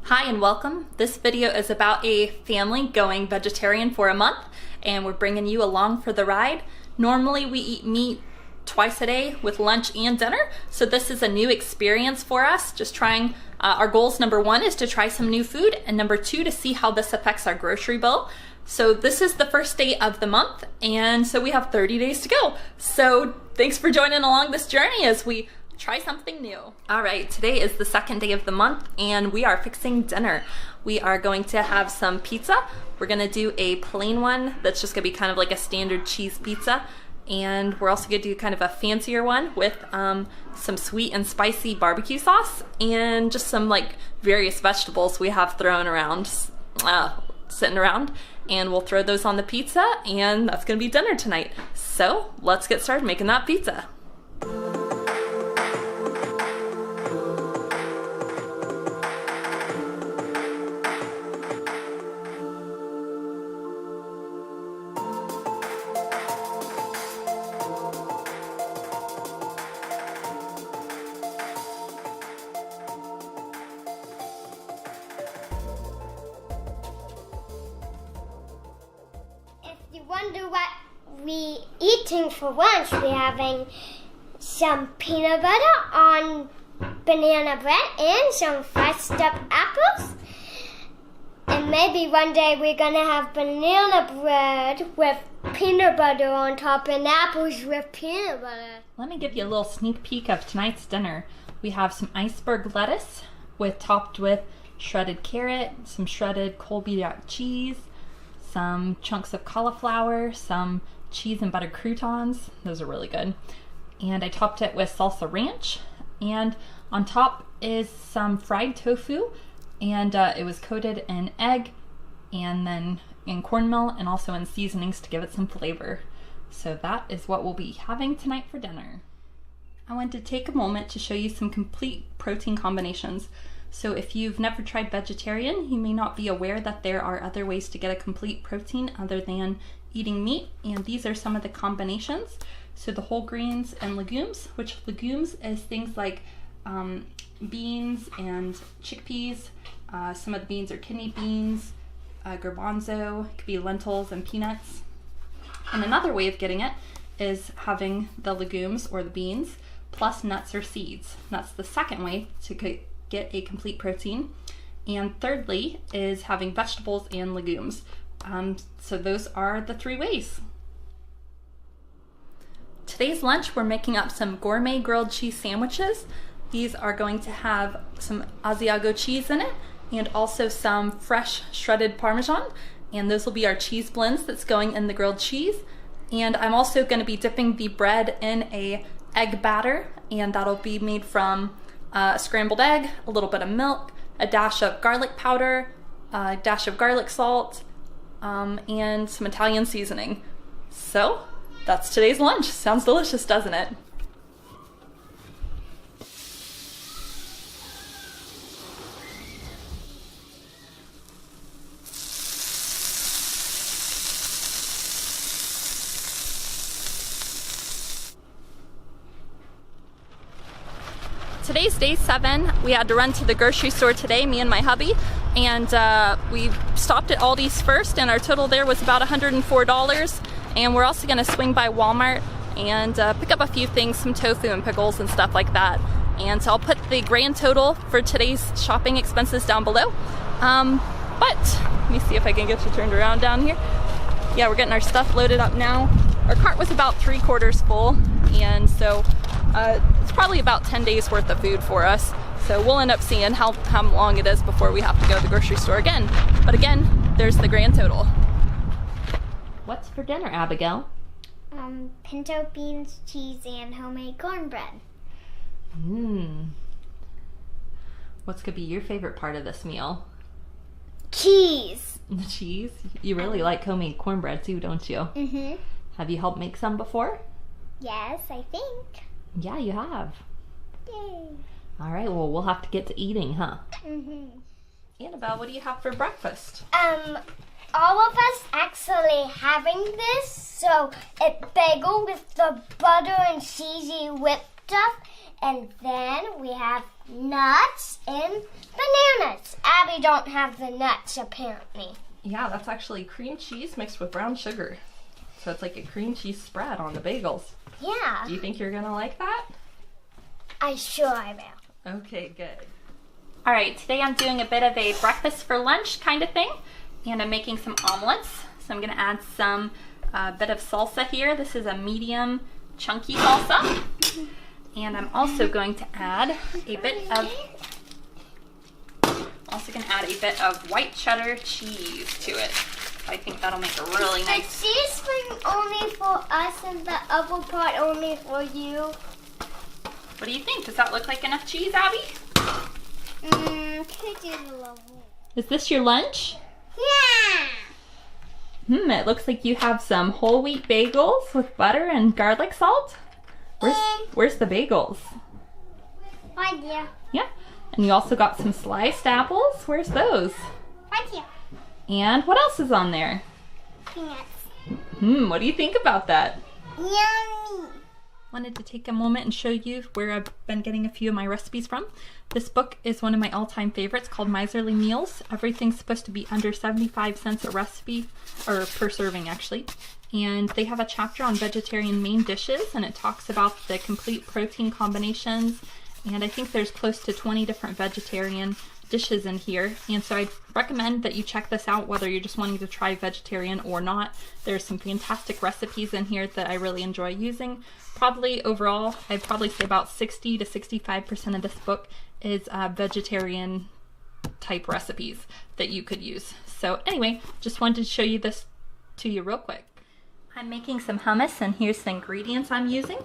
Hi and welcome. This video is about a family going vegetarian for a month, and we're bringing you along for the ride. Normally we eat meat twice a day with lunch and dinner, so this is a new experience for us. Just trying, our goals, number one is to try some new food, and number two, to see how this affects our grocery bill. So this is the first day of the month, and so we have 30 days to go. So thanks for joining along this journey as we try something new. All right, today is the second day of the month and we are fixing dinner. We are going to have some pizza. We're gonna do a plain one that's just gonna be kind of like a standard cheese pizza. And we're also gonna do kind of a fancier one with some sweet and spicy barbecue sauce and just some like various vegetables we have thrown around, sitting around. And we'll throw those on the pizza and that's gonna be dinner tonight. So let's get started making that pizza. Wonder what we eating for lunch. We're having some peanut butter on banana bread and some sliced up apples. And maybe one day we're gonna have banana bread with peanut butter on top and apples with peanut butter. Let me give you a little sneak peek of tonight's dinner. We have some iceberg lettuce topped with shredded carrot, some shredded Colby cheese, some chunks of cauliflower, some cheese and butter croutons. Those are really good. And I topped it with salsa ranch. And on top is some fried tofu. And it was coated in egg and then in cornmeal and also in seasonings to give it some flavor. So that is what we'll be having tonight for dinner. I want to take a moment to show you some complete protein combinations. So if you've never tried vegetarian, you may not be aware that there are other ways to get a complete protein other than eating meat, and these are some of the combinations. So the whole grains and legumes, which legumes is things like beans and chickpeas. Some of the beans are kidney beans, garbanzo, it could be lentils and peanuts. And another way of getting it is having the legumes or the beans plus nuts or seeds. And that's the second way to get a complete protein. And thirdly is having vegetables and legumes. So those are the three ways. Today's lunch, we're making up some gourmet grilled cheese sandwiches. These are going to have some Asiago cheese in it and also some fresh shredded Parmesan. And those will be our cheese blends that's going in the grilled cheese. And I'm also going to be dipping the bread in a egg batter, and that'll be made from a scrambled egg, a little bit of milk, a dash of garlic powder, a dash of garlic salt, and some Italian seasoning. So that's today's lunch. Sounds delicious, doesn't it? Today's day 7. We had to run to the grocery store today, me and my hubby, and we stopped at Aldi's first, and our total there was about $104. And we're also gonna swing by Walmart and pick up a few things, some tofu and pickles and stuff like that. And so I'll put the grand total for today's shopping expenses down below. But let me see if I can get you turned around down here. Yeah, we're getting our stuff loaded up now. Our cart was about 3/4 full, and so it's probably about 10 days worth of food for us. So we'll end up seeing how long it is before we have to go to the grocery store again. But again, there's the grand total. What's for dinner, Abigail? Pinto beans, cheese, and homemade cornbread. What's gonna be your favorite part of this meal? Cheese. The cheese? You really like homemade cornbread too, don't you? Mm-hmm. Have you helped make some before? Yes, I think. Yeah, you have. Yay. All right, well, we'll have to get to eating, huh? Mm-hmm. Annabelle, what do you have for breakfast? All of us actually having this, so a bagel with the butter and cheesy whipped stuff, and then we have nuts and bananas. Abby don't have the nuts, apparently. Yeah, that's actually cream cheese mixed with brown sugar. So it's like a cream cheese spread on the bagels. Yeah. Do you think you're gonna like that? I will. Okay, good. All right, today I'm doing a bit of a breakfast for lunch kind of thing, and I'm making some omelets. So I'm gonna add some bit of salsa here. This is a medium chunky salsa. And I'm also going to add a bit of white cheddar cheese to it. I think that'll make a really nice. The cheese thing only for us and the other part only for you. What do you think? Does that look like enough cheese, Abby? Could do a little more. Is this your lunch? Yeah. It looks like you have some whole wheat bagels with butter and garlic salt. Where's the bagels? Right here. Yeah. And you also got some sliced apples. Where's those? Right here. And what else is on there? Peanuts. What do you think about that? Yummy. Wanted to take a moment and show you where I've been getting a few of my recipes from. This book is one of my all-time favorites called Miserly Meals. Everything's supposed to be under 75 cents a recipe, or per serving actually. And they have a chapter on vegetarian main dishes, and it talks about the complete protein combinations. And I think there's close to 20 different vegetarian dishes in here. And so I'd recommend that you check this out whether you're just wanting to try vegetarian or not. There's some fantastic recipes in here that I really enjoy using. Probably overall, I'd probably say about 60 to 65% of this book is vegetarian type recipes that you could use. So anyway, just wanted to show you this to you real quick. I'm making some hummus, and here's the ingredients I'm using.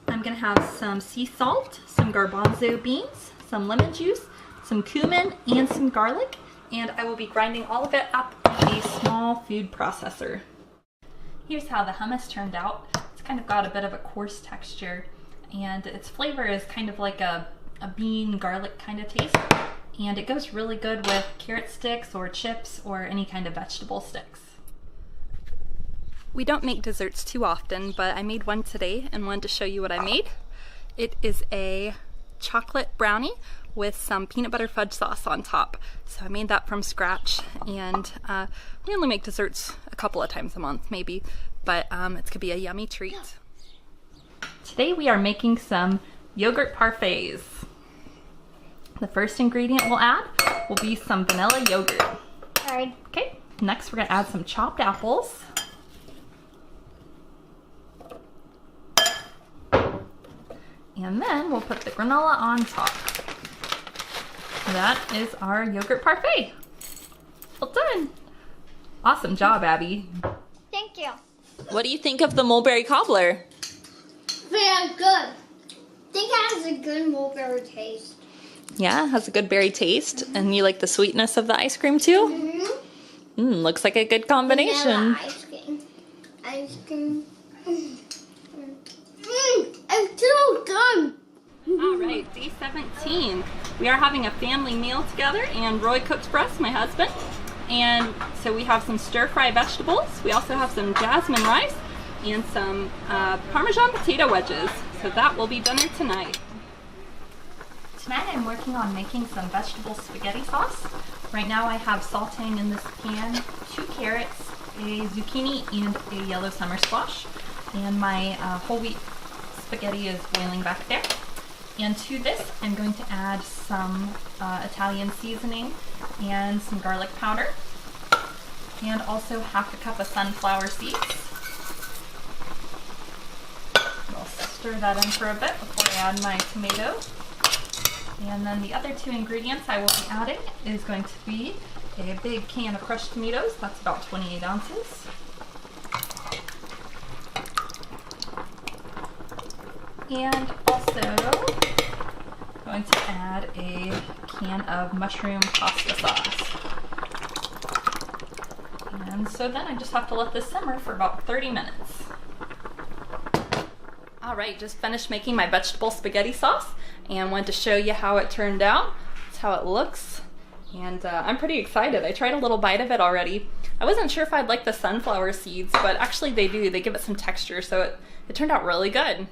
I'm gonna have some sea salt, some garbanzo beans, some lemon juice, some cumin, and some garlic, and I will be grinding all of it up in a small food processor. Here's how the hummus turned out. It's kind of got a bit of a coarse texture, and its flavor is kind of like a bean garlic kind of taste, and it goes really good with carrot sticks or chips or any kind of vegetable sticks. We don't make desserts too often, but I made one today and wanted to show you what I made. It is a chocolate brownie with some peanut butter fudge sauce on top. So I made that from scratch, and we only make desserts a couple of times a month maybe, but it's gonna be a yummy treat. Today we are making some yogurt parfaits. The first ingredient we'll add will be some vanilla yogurt. Alright. Okay, next we're gonna add some chopped apples. And then we'll put the granola on top. That is our yogurt parfait. Well done. Awesome job, Abby. Thank you. What do you think of the mulberry cobbler? Very good. I think it has a good mulberry taste. Yeah, it has a good berry taste. And you like the sweetness of the ice cream too? Looks like a good combination. Vanilla ice cream. Ice cream. It's so good. All right, day 17. We are having a family meal together, and Roy cooks for us, my husband. And so we have some stir-fry vegetables. We also have some jasmine rice and some Parmesan potato wedges. So that will be dinner tonight. Tonight I'm working on making some vegetable spaghetti sauce. Right now I have sauteing in this pan 2 carrots, a zucchini, and a yellow summer squash. And my whole wheat spaghetti is boiling back there. And to this, I'm going to add some Italian seasoning and some garlic powder, and also half a cup of sunflower seeds. I'll stir that in for a bit before I add my tomato. And then the other 2 ingredients I will be adding is going to be a big can of crushed tomatoes. That's about 28 ounces. And also going to add a can of mushroom pasta sauce. And so then I just have to let this simmer for about 30 minutes. All right, just finished making my vegetable spaghetti sauce and wanted to show you how it turned out. That's how it looks. And I'm pretty excited. I tried a little bite of it already. I wasn't sure if I'd like the sunflower seeds, but actually they do. They give it some texture, so it turned out really good.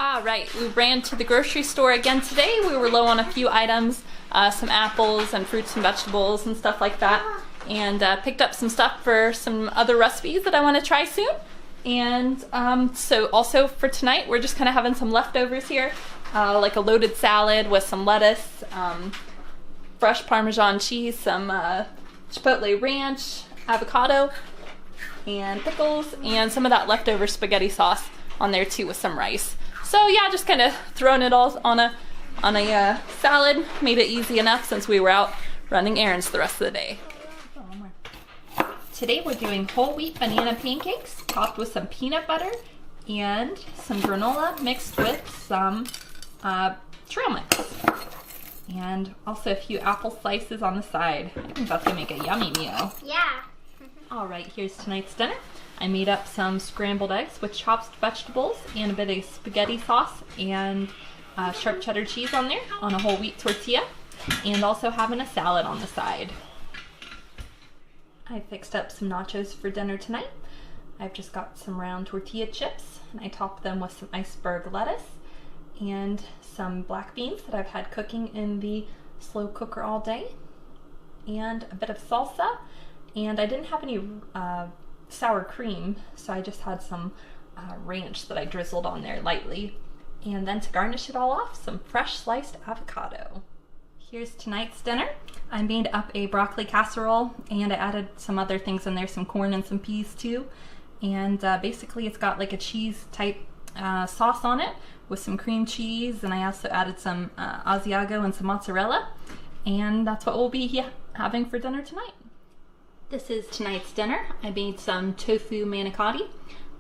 All right, we ran to the grocery store again today. We were low on a few items, some apples and fruits and vegetables and stuff like that. And picked up some stuff for some other recipes that I want to try soon. And so also for tonight, we're just kind of having some leftovers here, like a loaded salad with some lettuce, fresh Parmesan cheese, some Chipotle ranch, avocado, and pickles, and some of that leftover spaghetti sauce on there too with some rice. So yeah, just kind of throwing it all on a salad. Made it easy enough since we were out running errands the rest of the day. Today we're doing whole wheat banana pancakes topped with some peanut butter and some granola mixed with some trail mix. And also a few apple slices on the side. I think that's gonna make a yummy meal. Yeah. All right, here's tonight's dinner. I made up some scrambled eggs with chopped vegetables and a bit of spaghetti sauce and sharp cheddar cheese on there on a whole wheat tortilla, and also having a salad on the side. I fixed up some nachos for dinner tonight. I've just got some round tortilla chips, and I topped them with some iceberg lettuce and some black beans that I've had cooking in the slow cooker all day, and a bit of salsa. And I didn't have any sour cream, so I just had some ranch that I drizzled on there lightly. And then to garnish it all off, some fresh sliced avocado. Here's tonight's dinner. I made up a broccoli casserole, and I added some other things in there, some corn and some peas too. And basically it's got like a cheese type sauce on it with some cream cheese, and I also added some Asiago and some mozzarella. And that's what we'll be having for dinner tonight. This is tonight's dinner. I made some tofu manicotti.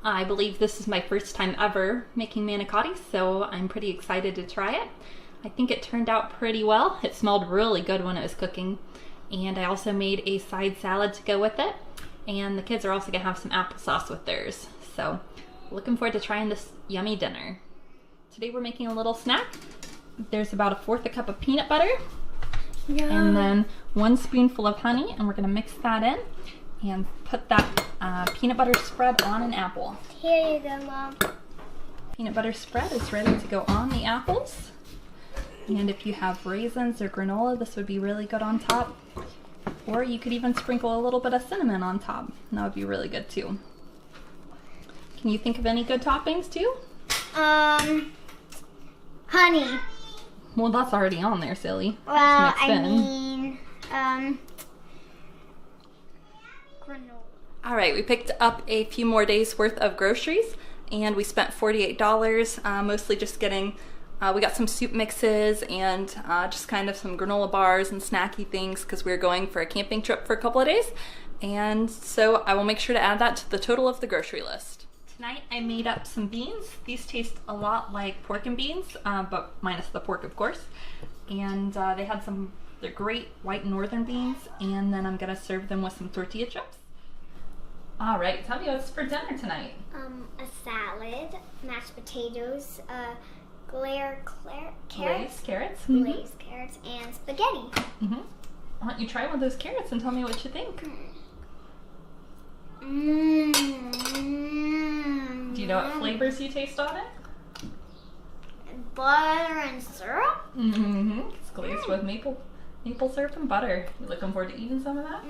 I believe this is my first time ever making manicotti, so I'm pretty excited to try it. I think it turned out pretty well. It smelled really good when it was cooking. And I also made a side salad to go with it. And the kids are also gonna have some applesauce with theirs. So looking forward to trying this yummy dinner. Today we're making a little snack. There's about 1/4 cup of peanut butter. Yum. And then 1 spoonful of honey, and we're gonna mix that in and put that peanut butter spread on an apple. Here you go, Mom. Peanut butter spread is ready to go on the apples. And if you have raisins or granola, this would be really good on top. Or you could even sprinkle a little bit of cinnamon on top. That would be really good too. Can you think of any good toppings too? Honey. Well, that's already on there, silly. Well, I mean, granola. All right, we picked up a few more days worth of groceries, and we spent $48, mostly just getting, we got some soup mixes and just kind of some granola bars and snacky things because we were going for a camping trip for a couple of days. And so I will make sure to add that to the total of the grocery list. Tonight I made up some beans. These taste a lot like pork and beans, but minus the pork, of course. And they're great white northern beans, and then I'm gonna serve them with some tortilla chips. All right, tell me what's for dinner tonight. A salad, mashed potatoes, glazed carrots, glazed carrots, and spaghetti. Why don't you try one of those carrots and tell me what you think? Do you know what flavors you taste on it? Butter and syrup? It's glazed with maple syrup and butter. You looking forward to eating some of that?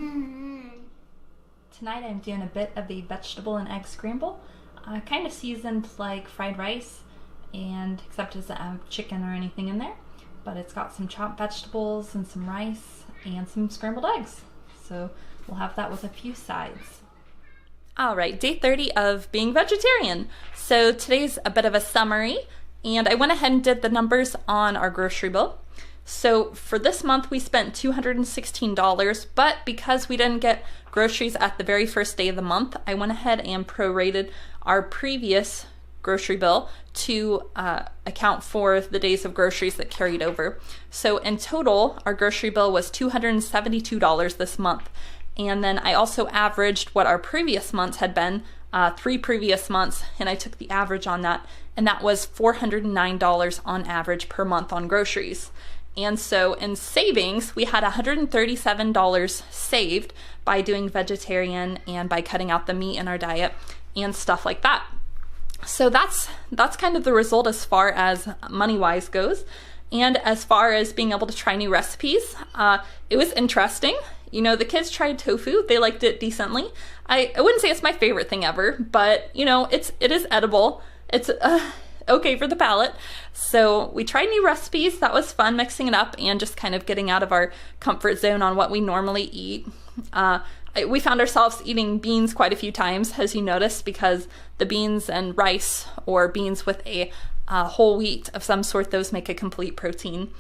Tonight I'm doing a bit of a vegetable and egg scramble. Kind of seasoned like fried rice, and except it doesn't have chicken or anything in there. But it's got some chopped vegetables and some rice and some scrambled eggs. So we'll have that with a few sides. All right, day 30 of being vegetarian. So today's a bit of a summary, and I went ahead and did the numbers on our grocery bill. So for this month, we spent $216, but because we didn't get groceries at the very first day of the month, I went ahead and prorated our previous grocery bill to account for the days of groceries that carried over. So in total, our grocery bill was $272 this month. And then I also averaged what our previous months had been, 3 previous months, and I took the average on that, and that was $409 on average per month on groceries. And so in savings, we had $137 saved by doing vegetarian and by cutting out the meat in our diet and stuff like that. So that's kind of the result as far as money-wise goes. And as far as being able to try new recipes, it was interesting. You know, the kids tried tofu. They liked it decently. I wouldn't say it's my favorite thing ever, but you know, it is edible. It's okay for the palate. So we tried new recipes. That was fun, mixing it up and just kind of getting out of our comfort zone on what we normally eat. We found ourselves eating beans quite a few times, as you noticed, because the beans and rice, or beans with a whole wheat of some sort, those make a complete protein.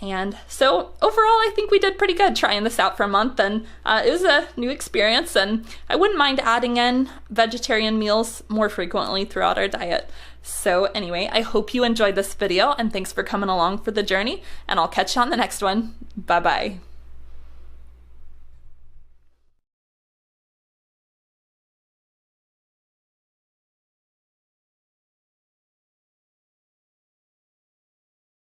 And so overall, I think we did pretty good trying this out for a month, and it was a new experience, and I wouldn't mind adding in vegetarian meals more frequently throughout our diet. So anyway, I hope you enjoyed this video, and thanks for coming along for the journey, and I'll catch you on the next one. Bye-bye.